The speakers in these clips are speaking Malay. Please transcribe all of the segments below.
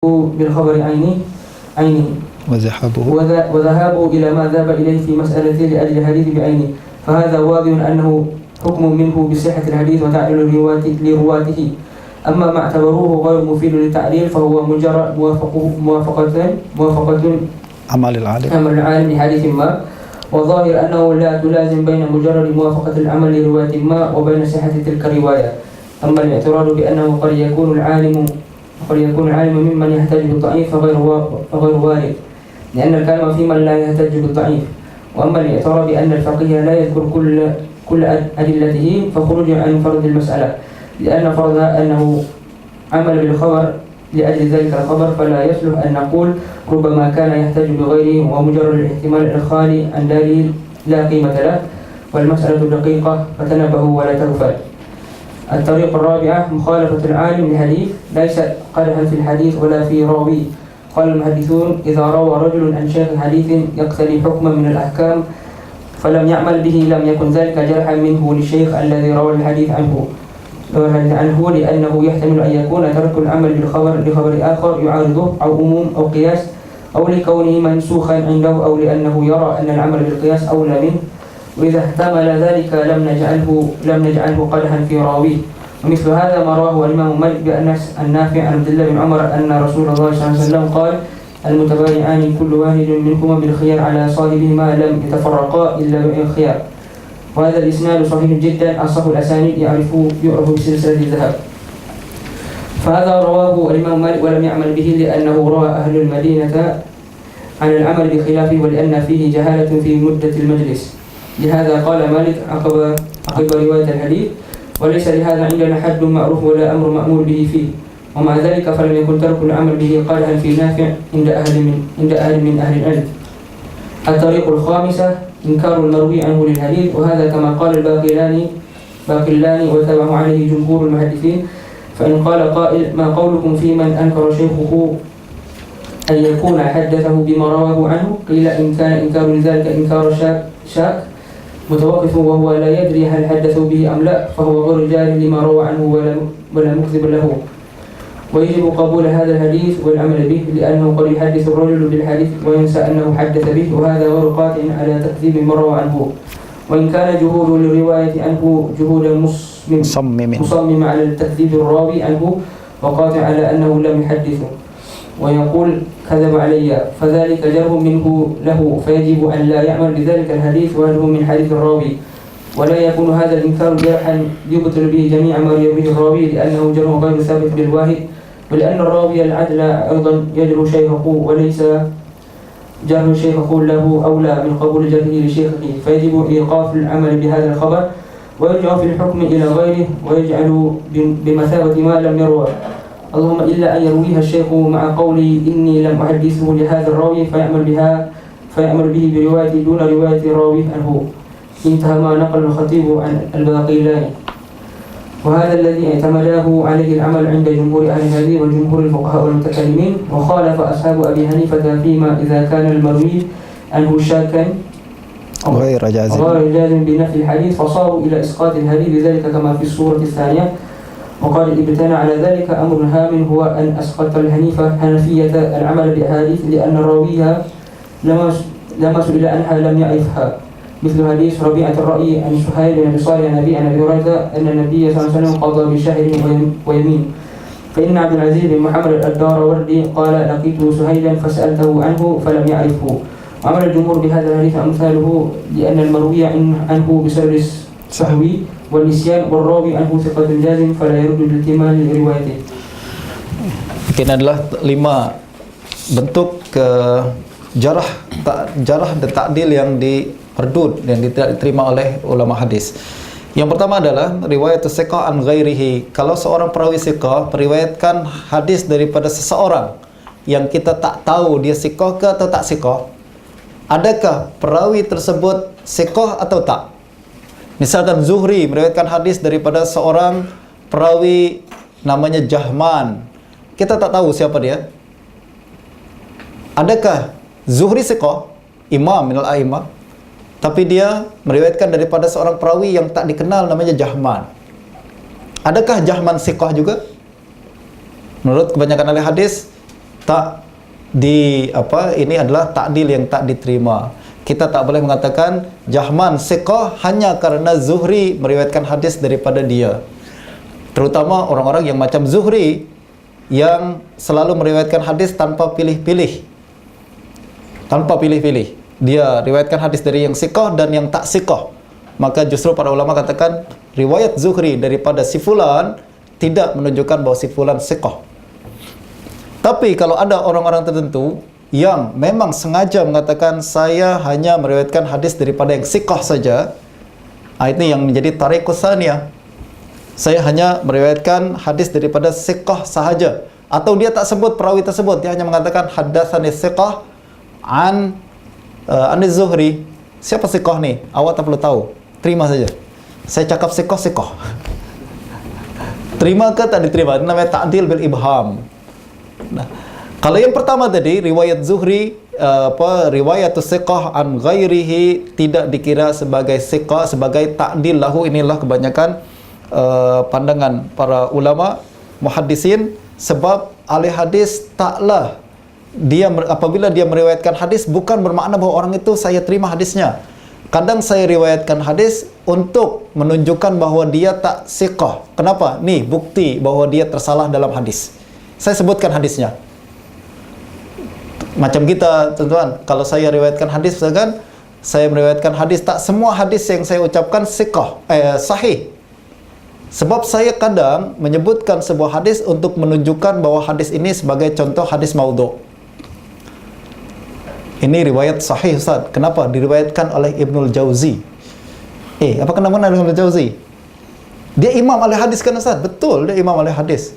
بالخبر عينه وذهابه إلى ما ذهب إليه في مسألة لأجل الحديث بعينه، فهذا واضح أنه حكم منه بصحة الحديث وتعليل لرواته. أما ما اعتبروه غير مفيد للتعليل فهو مجرد موافقة عمل العالم لحديث ما، وظاهر أنه لا تلازم بين مجرد موافقة العمل لرواية ما وبين صحة تلك الرواية. أما الاعتراض بأنه قد يكون العالم ممن يحتج بالضعيف فغير وارد، لأن الكلام في من لا يحتج بالضعيف. وأما الاعتراض بأن الفقيه لا يذكر كل أدلته فخروج عن فرض المسألة، لأن فرضها أنه عمل بالخبر لأجل ذلك الخبر، فلا يصلح أن نقول ربما كان يحتج بغيره، ومجرد الاحتمال الخالي عن دليل لا قيمة له، والمسألة دقيقة فتنبهوا ولا تغفل. الطريقة الرابعة مخالفة العالم للحديث ليس قدحا في الحديث ولا في راويه. قال المحدثون: إذا روى رجل عن شيخ حديث يقتضي حكما من الأحكام فلم يعمل به لم يكن ذلك جرحا منه للشيخ الذي روى الحديث عنه، لأنه يحتمل أن يكون ترك العمل بالخبر لخبر آخر يعارضه، أو أموم أو قياس، أو لكونه منسوخا عنده، أو لأنه يرى أن العمل بالقياس أولى منه. وإذا احتمل ذلك لم نجعله قدحا في راويه. ومثل هذا ما رواه الإمام مالك بأن النافع عن عبد الله بن عمر أن رسول الله صلى الله عليه وسلم قال: المتبايعان كل واحد منهما بالخيار على صاحبهما لم يتفرقا إلا بالخيار. وهذا الإسناد صحيح جدا، أصح الأسانيد يعرف بسلسلة الذهب. فهذا رواه الإمام مالك ولم يعمل به، لأنه روى أهل المدينة عن العمل بخلافه، ولأن فيه جهالة في مدة المجلس. لهذا قال مالك عقب رواية الحديث: وليس لهذا عندنا حد معروف ولا أمر مأمور به فيه. ومع ذلك فلم يكن ترك العمل به قدحا في نافع عند أهل من أهل العلم. الطريق الخامسة إنكار المروي عنه للحديث، وهذا كما قال الباقلاني وتبعه عليه جمهور المحدثين. فإن قال قائل: ما قولكم في من أنكر شيخه أن يكون حدثه بما رواه عنه؟ قيل: إن كان إنكار لذلك إنكار شاك متوقف وهو لا يدري هل حدثوا به أم لا، فهو غير جار لما روى عنه ولا مكذب له. ويجب قبول هذا الحديث والعمل به، لأنه قد يحدث الرجل بالحديث وينسى أنه حدث به، وهذا غير قاطع على تكذيب ما روى عنه. وإن كان جهود للرواية عنه جهودا مصمم على التكذيب الراوي عنه وقاطع على أنه لم يحدثه ويقول كذب علي، فذلك جرح منه له، فيجب أن لا يعمل بذلك الحديث وهو من حديث الراوي. ولا يكون هذا الإنكار جرحا يبطل به جميع ما يرويه الراوي، لأنه جرح غير ثابت بالواحد، ولأن الراوي العدل أيضا يجرح شيخه، وليس جرح شيخه له أولى من قبول جرحه لشيخه، فيجب إيقاف العمل بهذا الخبر ويرجع في الحكم إلى غيره ويجعل بمثابة ما لم يروى، اللهم إلا أن يرويها الشيخ مع قولي إني لم أحدثه لهذا الراوي فيعمل به برواية دون رواية الراوي عنه. انتهى ما نقل الخطيب عن الباقلاني. وهذا الذي اعتمداه عليه العمل عند جمهور أهل الحديث وجمهور الفقهاء والمتكلمين. وخالف أصحاب أبي حنيفة فيما إذا كان المروي عنه شاكا غير جازم بنفي الحديث، فصاروا إلى إسقاط الحديث بذلك كما في الصورة الثانية. وقال ابتنى على ذلك أمر هام، هو أن أسقط حنفية العمل بأحاديث لأن راويها لما سئل عنها لم يعرفها، مثل حديث ربيعة الرأي عن سهيل بن أبي صالح عن أبي هريرة أن النبي صلى الله عليه وسلم قضى بشهر ويمين. فإن عبد العزيز بن محمد الداروردي قال: لقيت سهيلا فسألته عنه فلم يعرفه. وعمل الجمهور بهذا الحديث أمثاله، لأن المروي عنه بسبب السهو والنسيان، والراوي عنه ثقة جازم فلا يرد بالاحتمال لروايته. Mungkin adalah 5 bentuk jarah dan ta'dil yang diperdud yang tidak diterima oleh ulama hadis. Yang pertama adalah riwayat thiqah an ghairihi. Kalau seorang perawi thiqah meriwayatkan hadis daripada seseorang yang kita tak tahu dia thiqah ke atau tak thiqah, adakah perawi tersebut thiqah atau tak? Misalkan Zuhri meriwayatkan hadis daripada seorang perawi namanya Jahman. Kita tak tahu siapa dia. Adakah Zuhri thiqah, imam minal a'imah, tapi dia meriwayatkan daripada seorang perawi yang tak dikenal namanya Jahman? Adakah Jahman thiqah juga? Menurut kebanyakan ahli hadis, tak ini adalah ta'dil yang tak diterima. Kita tak boleh mengatakan Jahman siqah hanya karena Zuhri meriwayatkan hadis daripada dia. Terutama orang-orang yang macam Zuhri yang selalu meriwayatkan hadis tanpa pilih-pilih. Tanpa pilih-pilih. Dia riwayatkan hadis dari yang siqah dan yang tak siqah. Maka justru para ulama katakan riwayat Zuhri daripada si fulan tidak menunjukkan bahawa si fulan siqah. Tapi kalau ada orang-orang tertentu yang memang sengaja mengatakan saya hanya meriwayatkan hadis daripada yang siqah saja, ini yang menjadi tariqus tsaniyah. Saya hanya meriwayatkan hadis daripada siqah sahaja, atau dia tak sebut perawi tersebut, dia hanya mengatakan haddatsani siqah an Zuhri. Siapa siqah ni? Awak tak perlu tahu. Terima saja. Saya cakap siqah. Terima ke tak diterima? Itu namanya ta'dil bil ibham. Nah, kalau yang pertama tadi riwayat Zuhri riwayat siqah an ghairihi tidak dikira sebagai siqah, sebagai ta'dil lahu. Inilah kebanyakan pandangan para ulama muhaddisin, sebab ahli hadis taklah dia apabila dia meriwayatkan hadis bukan bermakna bahawa orang itu saya terima hadisnya. Kadang saya riwayatkan hadis untuk menunjukkan bahawa dia tak siqah. Kenapa? Ni bukti bahawa dia tersalah dalam hadis. Saya sebutkan hadisnya. Macam kita, tuan-tuan, kalau saya riwayatkan hadis, misalkan saya meriwayatkan hadis, tak semua hadis yang saya ucapkan siqah, sahih. Sebab saya kadang menyebutkan sebuah hadis untuk menunjukkan bahawa hadis ini sebagai contoh hadis maudhu'. Ini riwayat sahih, Ustaz. Kenapa? Diriwayatkan oleh Ibnul Jauzi. Apa kenapa Ibnul Jauzi? Dia imam ahli hadis kan, Ustaz? Betul, dia imam ahli hadis.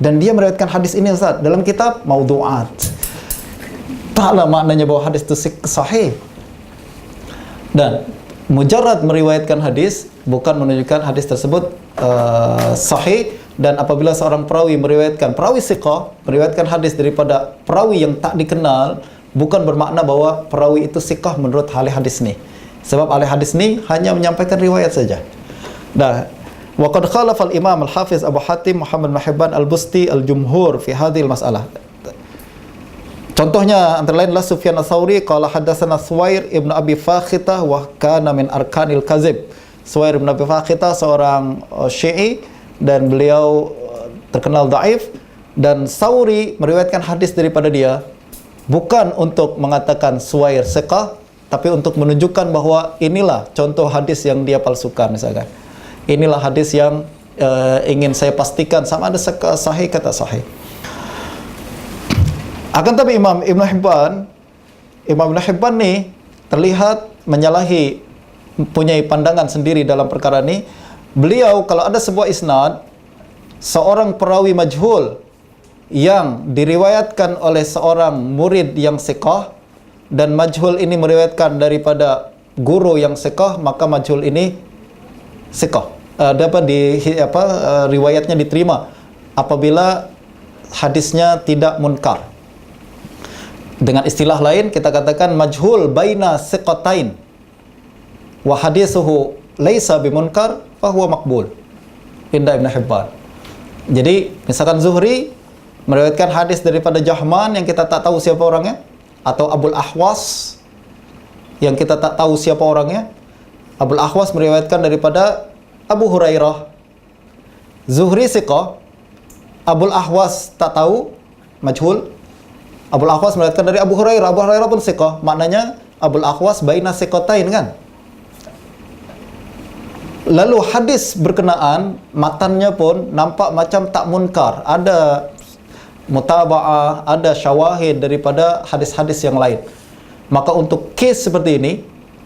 Dan dia meriwayatkan hadis ini, Ustaz, dalam kitab Maudhu'at. Taklah maknanya bahawa hadis itu sahih. Dan mujarrad meriwayatkan hadis bukan menunjukkan hadis tersebut sahih. Dan apabila seorang perawi meriwayatkan, perawi siqah meriwayatkan hadis daripada perawi yang tak dikenal, bukan bermakna bahawa perawi itu siqah menurut ahli hadis ni. Sebab ahli hadis ni hanya menyampaikan riwayat saja. Wa qad khalafa al-Imam al-Hafiz Abu Hatim Muhammad bin Hibban al-Busti al-Jumhur fi hadhihi al-mas'alah. Contohnya antara lain Sufyan ats-Tsauri qala haddatsana Suwair ibn Abi Fakhitah wa kana min arkanil kadzib. Suwair ibn Abi Fakhitah seorang Syi'i dan beliau terkenal dhaif, dan Tsauri meriwayatkan hadis daripada dia bukan untuk mengatakan Suwair siqah, tapi untuk menunjukkan bahawa inilah contoh hadis yang dia palsukan misalkan. Inilah hadis yang ingin saya pastikan sama ada sahih kata sahih. Akan tapi Imam Ibn Hibban ni terlihat menyalahi, mempunyai pandangan sendiri dalam perkara ni. Beliau kalau ada sebuah isnad, seorang perawi majhul yang diriwayatkan oleh seorang murid yang siqah, dan majhul ini meriwayatkan daripada guru yang siqah, maka majhul ini siqah. Dapat riwayatnya diterima apabila hadisnya tidak munkar. Dengan istilah lain kita katakan majhul baina siqatain wa hadithuhu laisa bimunkar fa huwa maqbul inda Ibn Hibban. Jadi misalkan Zuhri meriwayatkan hadis daripada Jahman yang kita tak tahu siapa orangnya, atau Abul Ahwas yang kita tak tahu siapa orangnya. Abul Ahwas meriwayatkan daripada Abu Hurairah. Zuhri siqah, Abul Ahwas tak tahu, majhul. Abul Ahwas meriwayatkan dari Abu Hurairah, Abu Hurairah pun siqah. Maknanya Abul Ahwas baina siqatain kan. Lalu hadis berkenaan matannya pun nampak macam tak munkar, ada mutaba'ah, ada syawahid daripada hadis-hadis yang lain. Maka untuk kes seperti ini,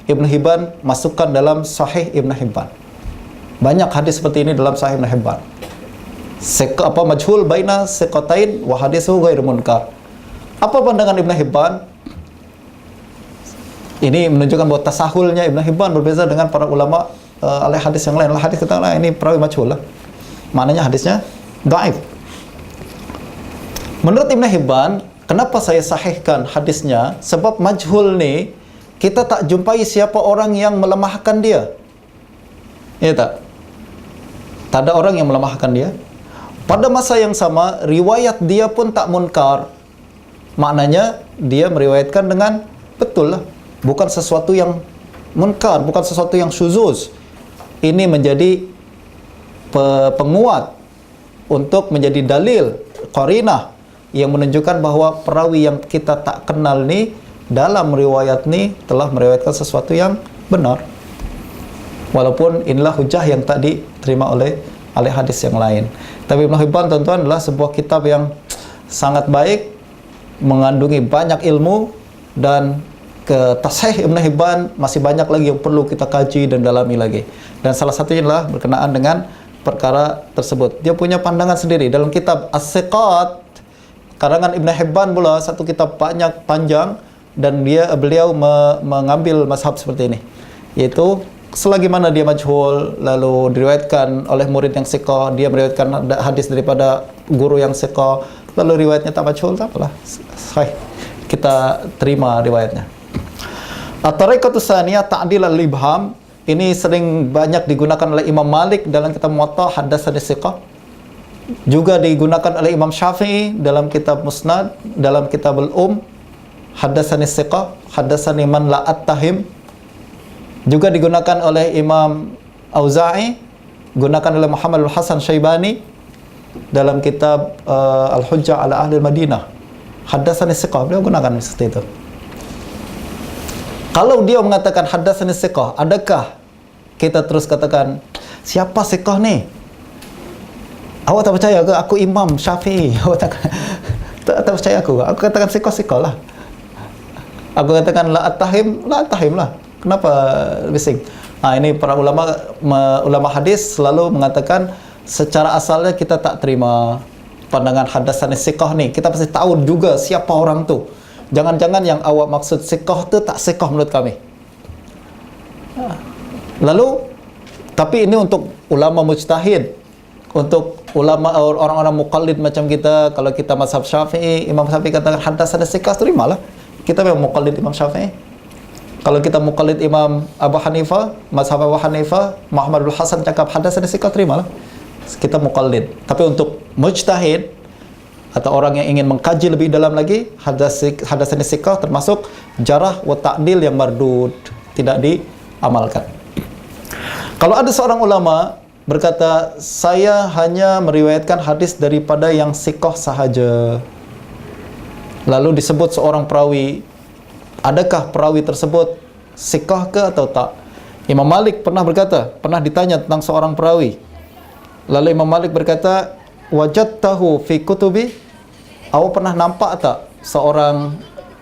Ibn Hibban masukkan dalam Sahih Ibn Hibban. Banyak hadis seperti ini dalam Sahih Ibn Hibban. Majhul baina siqatain wa hadithu ghairu munkar. Apa pandangan Ibn Hibban? Ini menunjukkan bahawa tasahulnya Ibn Hibban berbeza dengan para ulama ahli hadis yang lain. Hadis katakanlah ini perawi majhul lah. Maknanya hadisnya dhaif. Menurut Ibn Hibban, kenapa saya sahihkan hadisnya? Sebab majhul ni kita tak jumpai siapa orang yang melemahkan dia. Ya tak? Tak ada orang yang melemahkan dia. Pada masa yang sama, riwayat dia pun tak munkar. maknanya dia meriwayatkan dengan betul lah. Bukan sesuatu yang munkar, bukan sesuatu yang syuzuz. Ini menjadi penguat untuk menjadi dalil, qarinah yang menunjukkan bahwa perawi yang kita tak kenal ni dalam riwayat ni telah meriwayatkan sesuatu yang benar. Walaupun inilah hujah yang tak diterima oleh hadis yang lain. Tapi Ibn Hibban tuan-tuan adalah sebuah kitab yang sangat baik, mengandungi banyak ilmu, dan ke Tasheeh Ibn Hibban masih banyak lagi yang perlu kita kaji dan dalami lagi. Dan salah satunya adalah berkenaan dengan perkara tersebut. Dia punya pandangan sendiri dalam kitab As-Siqat karangan Ibn Hibban pula, satu kitab banyak panjang, dan beliau mengambil mazhab seperti ini, yaitu selagi mana dia majhul lalu diriwayatkan oleh murid yang siqah, dia meriwayatkan hadis daripada guru yang siqah, lalu riwayatnya tak majhul, tak apalah, sahih, kita terima riwayatnya. At-tariqatu tsaniyah ta'dil al-ibham. Ini sering banyak digunakan oleh Imam Malik dalam kitab Muwatta, haddatsani siqah. Juga digunakan oleh Imam Syafi'i dalam kitab Musnad, dalam kitab Al-Um, haddatsani siqah, haddatsani man la attahim. Juga digunakan oleh Imam Auza'i, gunakan oleh Muhammad al-Hasan Syaibani dalam kitab Al-Hujjah ala Ahli Madinah, haddatsani siqah, beliau gunakan seperti itu. Kalau dia mengatakan haddatsani siqah, adakah kita terus katakan siapa siqah ni? Awak tak percaya ke aku Imam Syafi'i? Awak tak percaya aku? Aku katakan siqah lah. Aku katakan la attahim lah. Kenapa bising? Ini para ulama hadis selalu mengatakan secara asalnya kita tak terima pandangan haddatsani siqah ni. Kita pasti tahu juga siapa orang tu. Jangan-jangan yang awak maksud siqah tu tak siqah menurut kami. Lalu, tapi ini untuk ulama mujtahid, untuk ulama orang-orang muqallid macam kita. Kalau kita mazhab Syafi'i, Imam Syafi'i katakan haddatsani siqah, terimalah. Kita memang muqallid Imam Syafi'i. Kalau kita muqallid Imam Abu Hanifah, mazhab Abu Hanifah, Muhammadul Hasan cakap haddatsani siqah, terimalah. Kita muqallid. Tapi untuk mujtahid atau orang yang ingin mengkaji lebih dalam lagi, haddatsani siqah termasuk jarah wa ta'dil yang mardud, tidak diamalkan. Kalau ada seorang ulama berkata, saya hanya meriwayatkan hadis daripada yang siqah sahaja, lalu disebut seorang perawi, adakah perawi tersebut siqah ke atau tak? Imam Malik pernah berkata, pernah ditanya tentang seorang perawi, lalu Imam Malik berkata, wajadtahu fi kutubi, awak pernah nampak tak seorang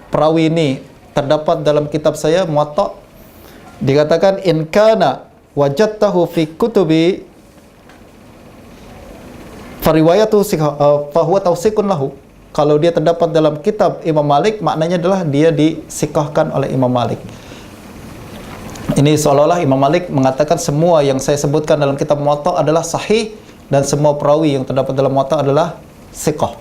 perawi ini terdapat dalam kitab saya Muwatta? Dikatakan in kana wajadtahu fi kutubi fariwayatuhu fahuwa tawsiqun lahu. Kalau dia terdapat dalam kitab Imam Malik, maknanya adalah dia disikahkan oleh Imam Malik. Ini seolah-olah Imam Malik mengatakan semua yang saya sebutkan dalam kitab Muwatta adalah sahih, dan semua perawi yang terdapat dalam Muwatta adalah siqah.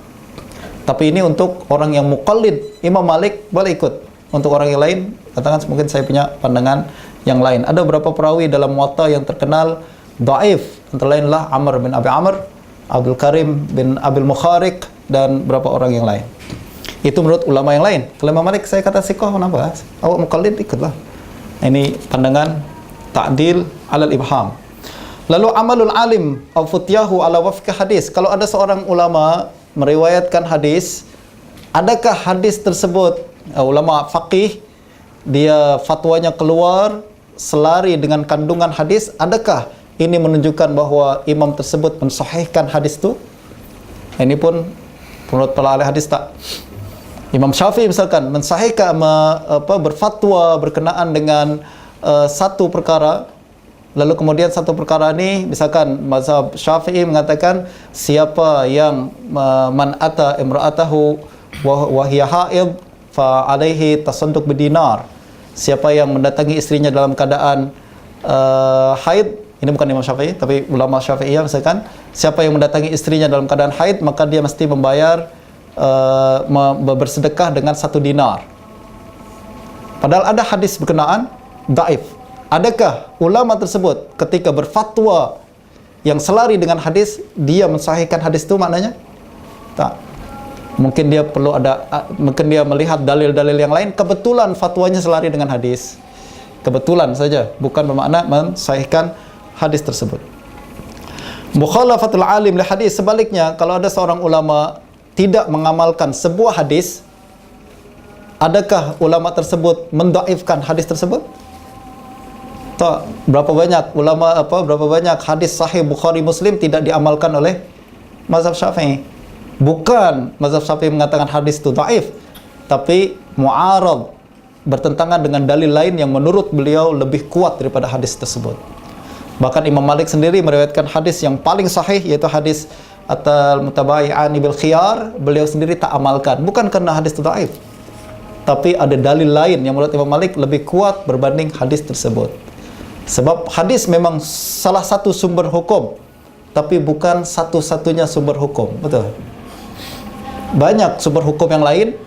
Tapi ini untuk orang yang muqallid Imam Malik boleh ikut. Untuk orang yang lain, katakan mungkin saya punya pandangan yang lain. Ada beberapa perawi dalam Muwatta yang terkenal dhaif, antara lainlah Amr bin Abi Amr, Abdul Karim bin Abil Mukharik, dan beberapa orang yang lain. Itu menurut ulama yang lain. Kalau Imam Malik saya kata siqah, kenapa? Awak muqallid, ikutlah. Ini pandangan ta'dil alal ibham. Lalu amalul alim au futyahu ala wafqi hadis. Kalau ada seorang ulama meriwayatkan hadis, adakah hadis tersebut, ulama faqih, dia fatwanya keluar selari dengan kandungan hadis, adakah ini menunjukkan bahwa imam tersebut mensahihkan hadis itu? Ini pun menurut para ahli hadis tak. Imam Syafi'i misalkan mensahihkan, berfatwa berkenaan dengan satu perkara, lalu kemudian satu perkara ini, misalkan mazhab Syafi'i mengatakan siapa yang man ata imra'atahu wa hiya haid fa alaihi tasadduq bidinar. Siapa yang mendatangi istrinya dalam keadaan haid, ini bukan Imam Syafi'i tapi ulama Syafi'iyah, misalkan siapa yang mendatangi istrinya dalam keadaan haid, maka dia mesti membayar bersedekah dengan 1 dinar. Padahal ada hadis berkenaan dhaif. Adakah ulama tersebut ketika berfatwa yang selari dengan hadis, dia mensahihkan hadis itu maknanya? Tak. Mungkin dia perlu mungkin dia melihat dalil-dalil yang lain, kebetulan fatwanya selari dengan hadis. Kebetulan saja, bukan bermakna mensahihkan hadis tersebut. Mukhalafatul alim li hadis, sebaliknya kalau ada seorang ulama tidak mengamalkan sebuah hadis, adakah ulama tersebut mendhaifkan hadis tersebut? Tak. Berapa banyak hadis sahih Bukhari Muslim tidak diamalkan oleh mazhab Syafi'i. Bukan mazhab Syafi'i mengatakan hadis itu dhaif, tapi mu'arad, bertentangan dengan dalil lain yang menurut beliau lebih kuat daripada hadis tersebut. Bahkan Imam Malik sendiri meriwayatkan hadis yang paling sahih, yaitu hadis at-mutabayi'ani bil khiyar, beliau sendiri tak amalkan, bukan karena hadis itu dhaif, tapi ada dalil lain yang menurut Imam Malik lebih kuat berbanding hadis tersebut. Sebab hadis memang salah satu sumber hukum, tapi bukan satu-satunya sumber hukum. Betul? Banyak sumber hukum yang lain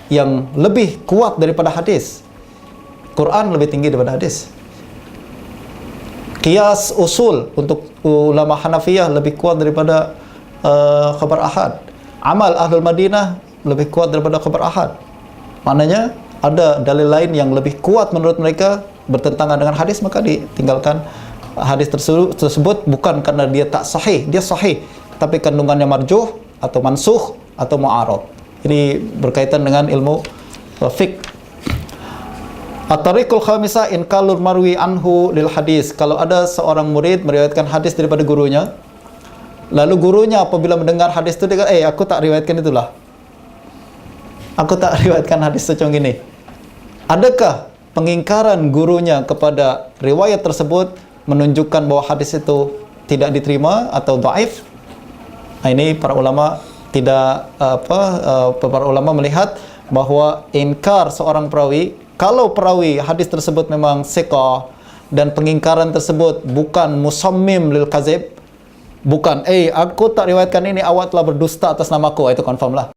yang lebih kuat daripada hadis. Quran lebih tinggi daripada hadis. Qiyas usul untuk ulama Hanafiyah lebih kuat daripada khabar ahad. Amal Ahlul Madinah lebih kuat daripada khabar ahad. Maknanya ada dalil lain yang lebih kuat menurut mereka bertentangan dengan hadis, maka ditinggalkan hadis tersebut, bukan karena dia tak sahih, dia sahih, tapi kandungannya marjuh atau mansukh atau mu'arad. Ini berkaitan dengan ilmu fiqh. At-tariqul khamisah inkalur marwi anhu lil hadis. Kalau ada seorang murid meriwayatkan hadis daripada gurunya, lalu gurunya apabila mendengar hadis itu dia kata, aku tak riwayatkan itulah, aku tak riwayatkan hadis secong ini. Adakah pengingkaran gurunya kepada riwayat tersebut menunjukkan bahwa hadis itu tidak diterima atau dhaif? Nah, ini para ulama para ulama melihat bahwa inkar seorang perawi, kalau perawi hadis tersebut memang thiqah dan pengingkaran tersebut bukan musammim lil kadzib, bukan aku tak riwayatkan ini, awak telah berdusta atas namaku, itu confirm lah.